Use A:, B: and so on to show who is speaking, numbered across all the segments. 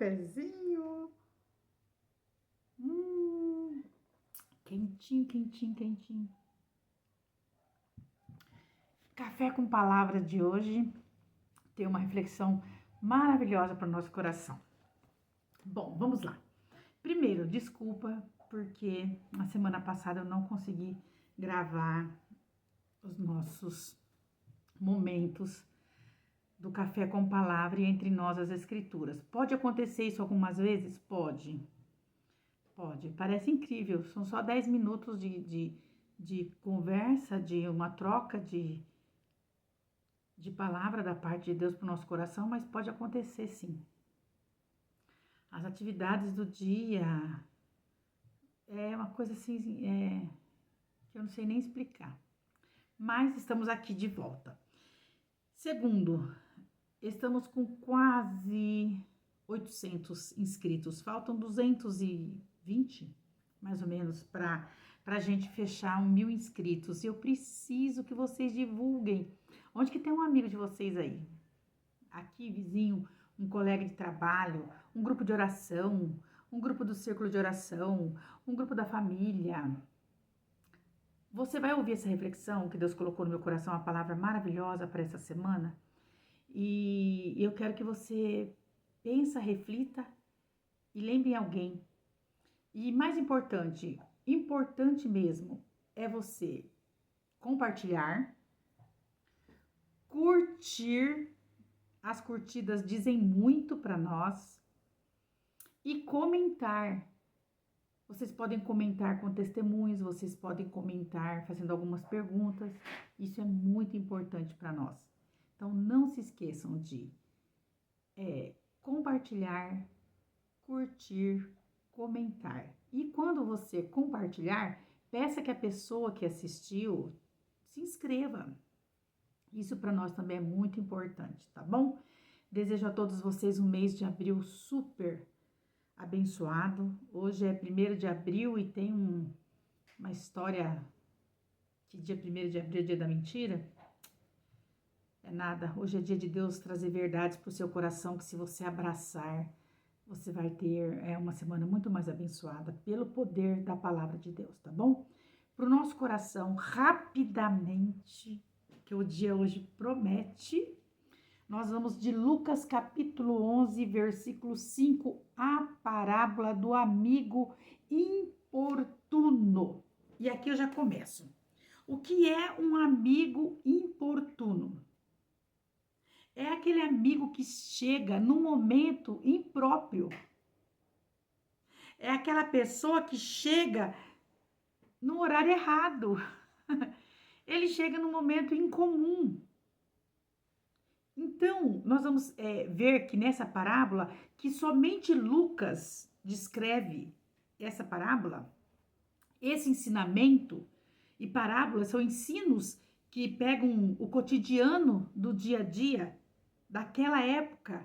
A: cafezinho. Quentinho, quentinho, quentinho. Café com Palavra de hoje tem uma reflexão maravilhosa para o nosso coração. Bom, vamos lá. Primeiro, desculpa porque na semana passada eu não consegui gravar os nossos momentos do Café com Palavra e Entre Nós as Escrituras. Pode acontecer isso algumas vezes? Pode. Parece incrível. São só 10 minutos de conversa, de uma troca de palavra da parte de Deus para o nosso coração, mas pode acontecer sim. As atividades do dia é uma coisa assim, que eu não sei nem explicar. Mas estamos aqui de volta. Segundo, estamos com quase 800 inscritos. Faltam 220, mais ou menos, para a gente fechar 1.000 inscritos. Eu preciso que vocês divulguem. Onde que tem um amigo de vocês aí? Aqui, vizinho, um colega de trabalho, um grupo de oração, um grupo do círculo de oração, um grupo da família. Você vai ouvir essa reflexão que Deus colocou no meu coração, uma palavra maravilhosa para essa semana. E eu quero que você pensa, reflita e lembre alguém. E mais importante mesmo, é você compartilhar, curtir. As curtidas dizem muito para nós. E comentar. Vocês podem comentar com testemunhos, vocês podem comentar fazendo algumas perguntas. Isso é muito importante para nós. Então, não se esqueçam de compartilhar, curtir, comentar. E quando você compartilhar, peça que a pessoa que assistiu se inscreva. Isso para nós também é muito importante, tá bom? Desejo a todos vocês um mês de abril super abençoado. Hoje é 1º de abril e tem uma história que dia 1º de abril é dia da mentira. É nada, hoje é dia de Deus trazer verdades para o seu coração, que se você abraçar, você vai ter uma semana muito mais abençoada pelo poder da palavra de Deus, tá bom? Para o nosso coração, rapidamente, que o dia hoje promete, nós vamos de Lucas capítulo 11, versículo 5, a parábola do amigo importuno. E aqui eu já começo. O que é um amigo importuno? É aquele amigo que chega no momento impróprio. É aquela pessoa que chega no horário errado. Ele chega no momento incomum. Então, nós vamos ver que nessa parábola, que somente Lucas descreve essa parábola, esse ensinamento, e parábolas são ensinos que pegam o cotidiano do dia a dia, daquela época,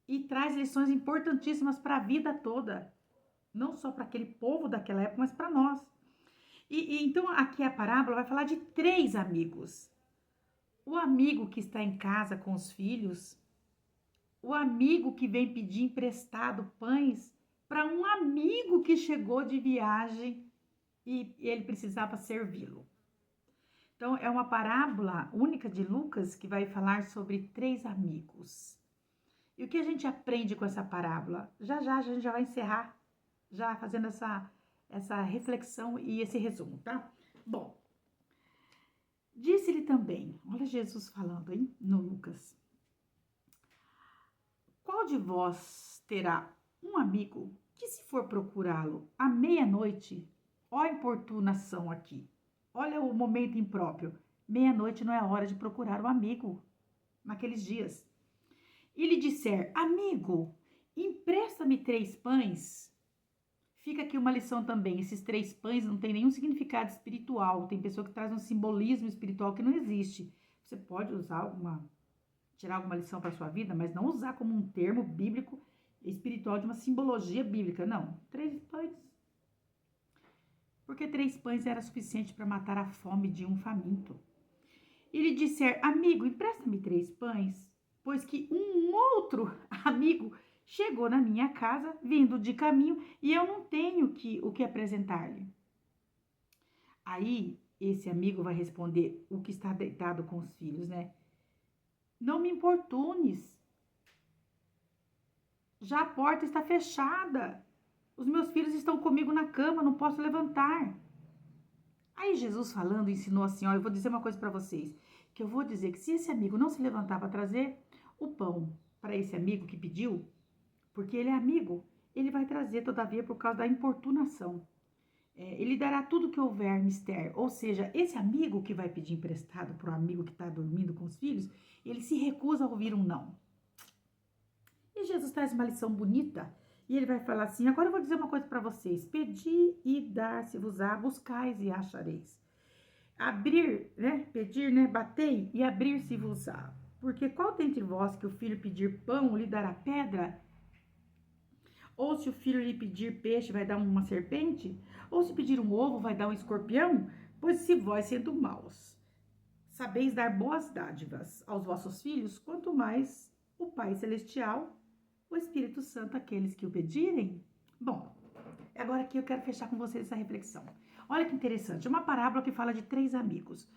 A: e traz lições importantíssimas para a vida toda, não só para aquele povo daquela época, mas para nós. Então, aqui a parábola vai falar de 3 amigos. O amigo que está em casa com os filhos, o amigo que vem pedir emprestado pães para um amigo que chegou de viagem e ele precisava servi-lo. Então, é uma parábola única de Lucas que vai falar sobre 3 amigos. E o que a gente aprende com essa parábola? Já a gente já vai encerrar, já fazendo essa reflexão e esse resumo, tá? Bom, disse-lhe também, olha Jesus falando, hein, no Lucas. Qual de vós terá um amigo que, se for procurá-lo à meia-noite, ó importunação aqui, olha o momento impróprio, meia-noite não é a hora de procurar o amigo naqueles dias, e lhe disser, amigo, empresta-me 3 pães. Fica aqui uma lição também, esses 3 pães não tem nenhum significado espiritual, tem pessoa que traz um simbolismo espiritual que não existe. Você pode usar tirar alguma lição para sua vida, mas não usar como um termo bíblico espiritual de uma simbologia bíblica, não. 3 pães. Porque 3 pães era suficiente para matar a fome de um faminto. E lhe disser, amigo, empresta-me 3 pães, pois que um outro amigo chegou na minha casa, vindo de caminho, e eu não tenho o que apresentar-lhe. Aí, esse amigo vai responder o que está deitado com os filhos, né? Não me importunes, já a porta está fechada. Os meus filhos estão comigo na cama, não posso levantar. Aí Jesus falando ensinou assim, ó, eu vou dizer uma coisa para vocês, que eu vou dizer que se esse amigo não se levantar para trazer o pão para esse amigo que pediu, porque ele é amigo, ele vai trazer todavia por causa da importunação. Ele dará tudo que houver mister, ou seja, esse amigo que vai pedir emprestado para o amigo que está dormindo com os filhos, ele se recusa a ouvir um não. E Jesus traz uma lição bonita, e ele vai falar assim, agora eu vou dizer uma coisa para vocês, pedi e dar-se-vos-á, buscais e achareis. Abrir, né, pedir, né, batei e abrir-se-vos-á. Porque qual dentre vós que o filho pedir pão lhe dará pedra? Ou se o filho lhe pedir peixe, vai dar uma serpente? Ou se pedir um ovo, vai dar um escorpião? Pois se vós, sendo maus, sabeis dar boas dádivas aos vossos filhos, quanto mais o Pai Celestial, o Espírito Santo, aqueles que o pedirem. Bom, agora aqui eu quero fechar com vocês essa reflexão. Olha que interessante, uma parábola que fala de 3 amigos.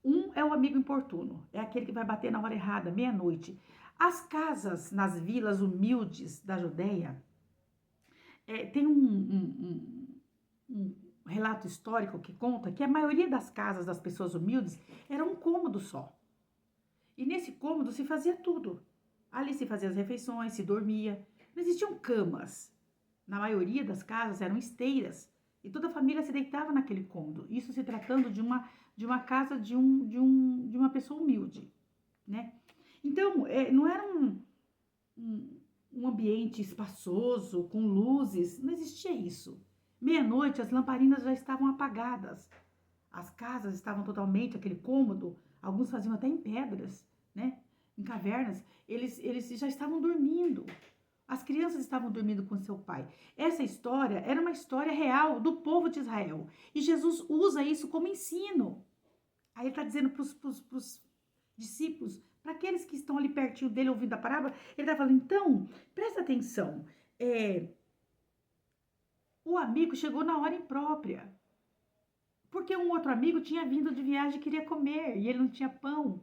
A: Um é o amigo importuno, é aquele que vai bater na hora errada, meia-noite. As casas nas vilas humildes da Judéia, tem um relato histórico que conta que a maioria das casas das pessoas humildes era um cômodo só. E nesse cômodo se fazia tudo. Ali se fazia as refeições, se dormia. Não existiam camas. Na maioria das casas eram esteiras. E toda a família se deitava naquele cômodo. Isso se tratando de uma casa de uma pessoa humilde, né? Então, não era um ambiente espaçoso, com luzes, não existia isso. Meia-noite, as lamparinas já estavam apagadas. As casas estavam totalmente, aquele cômodo, alguns faziam até em pedras, né? Em cavernas, eles já estavam dormindo. As crianças estavam dormindo com seu pai. Essa história era uma história real do povo de Israel. E Jesus usa isso como ensino. Aí ele está dizendo para os discípulos, para aqueles que estão ali pertinho dele ouvindo a parábola, ele está falando, então, presta atenção. O amigo chegou na hora imprópria. Porque um outro amigo tinha vindo de viagem e queria comer, e ele não tinha pão.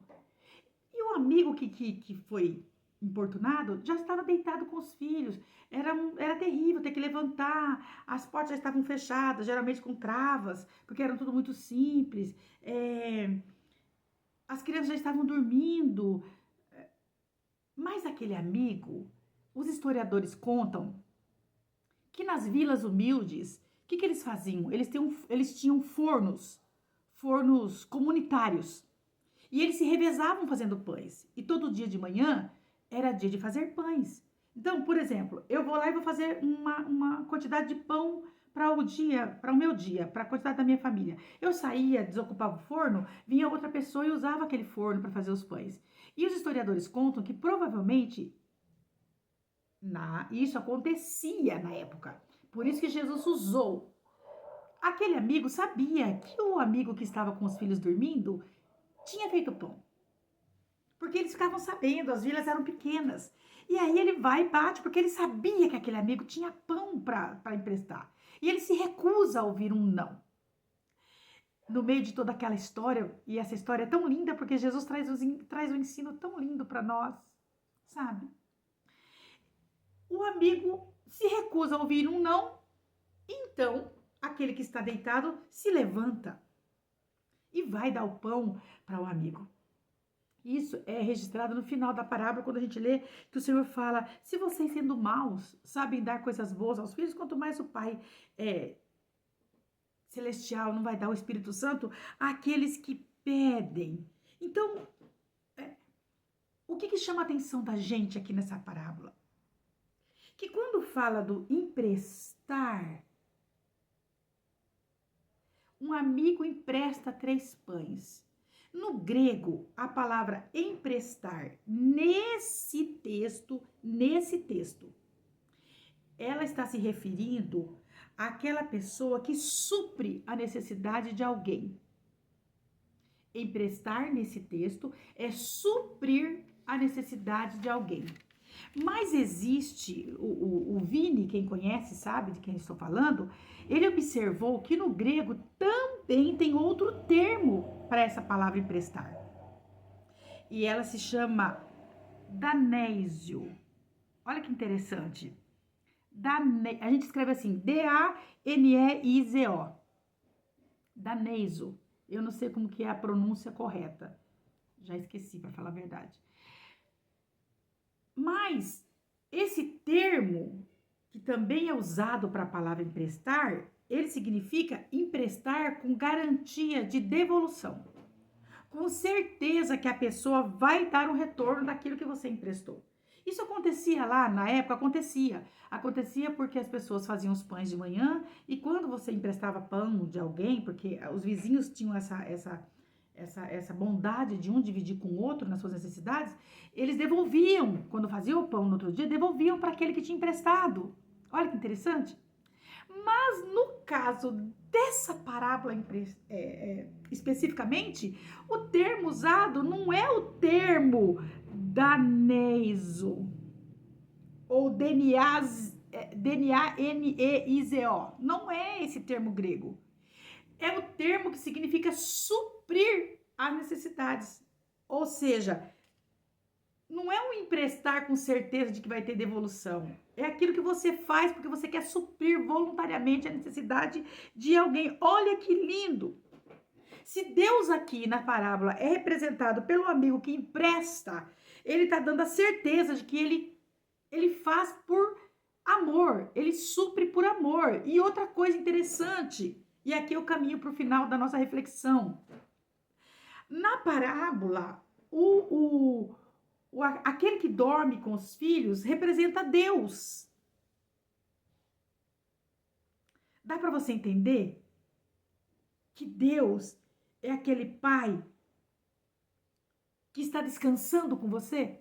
A: E o amigo que foi importunado já estava deitado com os filhos. Era terrível ter que levantar, as portas já estavam fechadas, geralmente com travas, porque eram tudo muito simples. As crianças já estavam dormindo. Mas aquele amigo, os historiadores contam que nas vilas humildes, o que eles faziam? Eles tinham fornos comunitários. E eles se revezavam fazendo pães. E todo dia de manhã era dia de fazer pães. Então, por exemplo, eu vou lá e vou fazer uma quantidade de pão para o meu dia, para a quantidade da minha família. Eu saía, desocupava o forno, vinha outra pessoa e usava aquele forno para fazer os pães. E os historiadores contam que provavelmente isso acontecia na época. Por isso que Jesus usou. Aquele amigo sabia que o amigo que estava com os filhos dormindo tinha feito pão. Porque eles ficavam sabendo, as vilas eram pequenas. E aí ele vai e bate, porque ele sabia que aquele amigo tinha pão para emprestar. E ele se recusa a ouvir um não. No meio de toda aquela história, e essa história é tão linda, porque Jesus traz um ensino tão lindo para nós, sabe? O amigo se recusa a ouvir um não, então aquele que está deitado se levanta e vai dar o pão para o amigo. Isso é registrado no final da parábola, quando a gente lê que o Senhor fala, se vocês sendo maus sabem dar coisas boas aos filhos, quanto mais o Pai Celestial não vai dar o Espírito Santo àqueles que pedem. Então, o que chama a atenção da gente aqui nessa parábola? Que quando fala do emprestar, um amigo empresta 3 pães. No grego, a palavra emprestar, nesse texto, ela está se referindo àquela pessoa que supre a necessidade de alguém. Emprestar, nesse texto, é suprir a necessidade de alguém. Mas existe, o Vini, quem conhece sabe de quem estou falando, ele observou que no grego também tem outro termo para essa palavra emprestar. E ela se chama danésio. Olha que interessante. A gente escreve assim, D-A-N-E-I-Z-O. Daneiso. Eu não sei como que é a pronúncia correta. Já esqueci, para falar a verdade. Mas esse termo, que também é usado para a palavra emprestar, ele significa emprestar com garantia de devolução. Com certeza que a pessoa vai dar um retorno daquilo que você emprestou. Isso acontecia lá, na época, acontecia. Acontecia porque as pessoas faziam os pães de manhã e quando você emprestava pão de alguém, porque os vizinhos tinham essa bondade de um dividir com o outro nas suas necessidades, eles devolviam, quando faziam o pão no outro dia, devolviam para aquele que tinha emprestado. Olha que interessante. Mas no caso dessa parábola especificamente, o termo usado não é o termo daneizo ou D-N-A-N-E-I-Z-O. Não é esse termo grego. É o termo que significa suprir as necessidades. Ou seja, não é um emprestar com certeza de que vai ter devolução. É aquilo que você faz porque você quer suprir voluntariamente a necessidade de alguém. Olha que lindo! Se Deus aqui na parábola é representado pelo amigo que empresta, ele está dando a certeza de que ele faz por amor, ele supre por amor. E outra coisa interessante, e aqui eu caminho para o final da nossa reflexão. Na parábola, aquele que dorme com os filhos representa Deus. Dá para você entender que Deus é aquele pai que está descansando com você?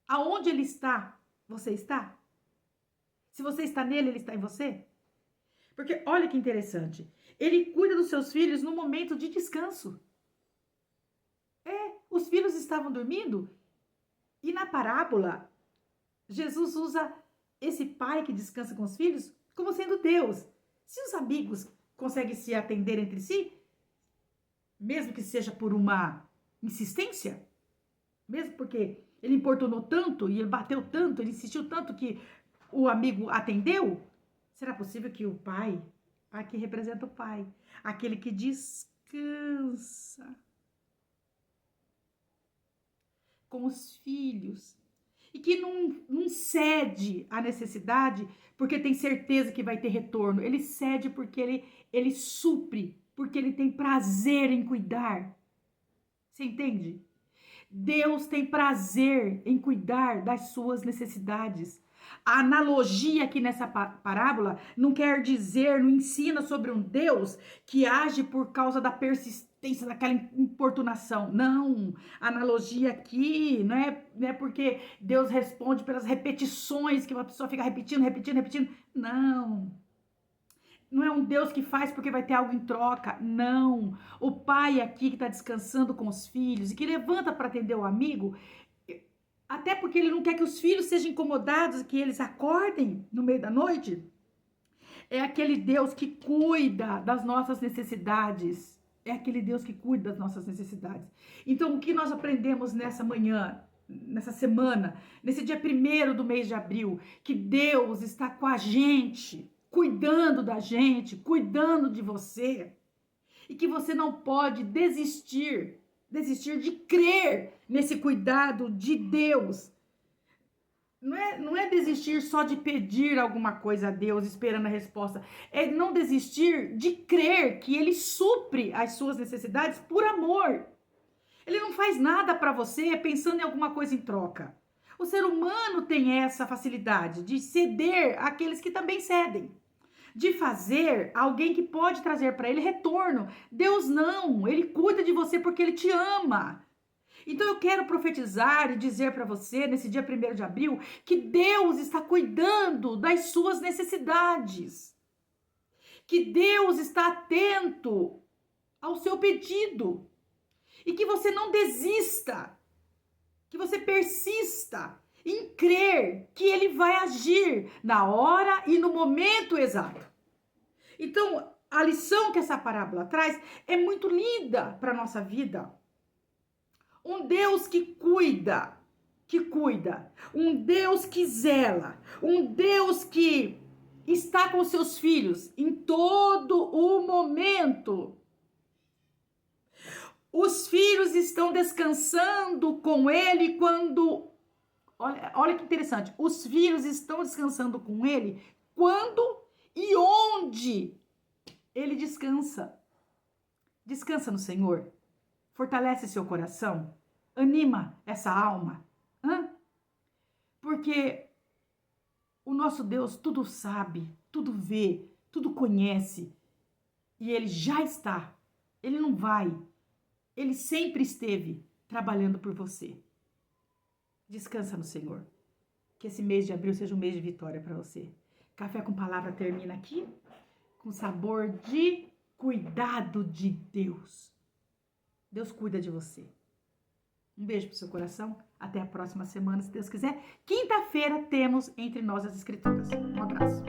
A: Aonde ele está, você está? Se você está nele, ele está em você? Porque olha que interessante, ele cuida dos seus filhos no momento de descanso. Os filhos estavam dormindo e na parábola, Jesus usa esse pai que descansa com os filhos como sendo Deus. Se os amigos conseguem se atender entre si, mesmo que seja por uma insistência, mesmo porque ele importunou tanto e ele bateu tanto, ele insistiu tanto que o amigo atendeu, será possível que o pai, aqui representa o pai, aquele que descansa com os filhos e que não cede à necessidade porque tem certeza que vai ter retorno, ele cede porque ele supre, porque ele tem prazer em cuidar. Você entende? Deus tem prazer em cuidar das suas necessidades. A analogia aqui nessa parábola não quer dizer, não ensina sobre um Deus que age por causa da persistência, daquela importunação. Não, a analogia aqui não é porque Deus responde pelas repetições que uma pessoa fica repetindo. Não. Não é um Deus que faz porque vai ter algo em troca, não. O pai aqui que está descansando com os filhos e que levanta para atender o amigo, até porque ele não quer que os filhos sejam incomodados, que eles acordem no meio da noite. É aquele Deus que cuida das nossas necessidades. É aquele Deus que cuida das nossas necessidades. Então, o que nós aprendemos nessa manhã, nessa semana, nesse dia 1º do mês de abril, que Deus está com a gente, cuidando da gente, cuidando de você, e que você não pode desistir de crer nesse cuidado de Deus. Não é desistir só de pedir alguma coisa a Deus esperando a resposta, é não desistir de crer que Ele supre as suas necessidades por amor. Ele não faz nada para você pensando em alguma coisa em troca. O ser humano tem essa facilidade de ceder àqueles que também cedem, de fazer alguém que pode trazer para ele retorno. Deus não, ele cuida de você porque ele te ama. Então eu quero profetizar e dizer para você, nesse dia 1º de abril, que Deus está cuidando das suas necessidades, que Deus está atento ao seu pedido e que você não desista que você persista em crer que ele vai agir na hora e no momento exato. Então, a lição que essa parábola traz é muito linda para a nossa vida. Um Deus que cuida, um Deus que zela, um Deus que está com seus filhos em todo o momento. Os filhos estão descansando com ele quando... Olha que interessante. Os filhos estão descansando com ele quando e onde ele descansa. Descansa no Senhor. Fortalece seu coração. Anima essa alma. Porque o nosso Deus tudo sabe, tudo vê, tudo conhece. E ele já está. Ele não vai. Ele sempre esteve trabalhando por você. Descansa no Senhor. Que esse mês de abril seja um mês de vitória para você. Café com Palavra termina aqui com sabor de cuidado de Deus. Deus cuida de você. Um beijo pro seu coração. Até a próxima semana, se Deus quiser. Quinta-feira temos Entre Nós as Escrituras. Um abraço.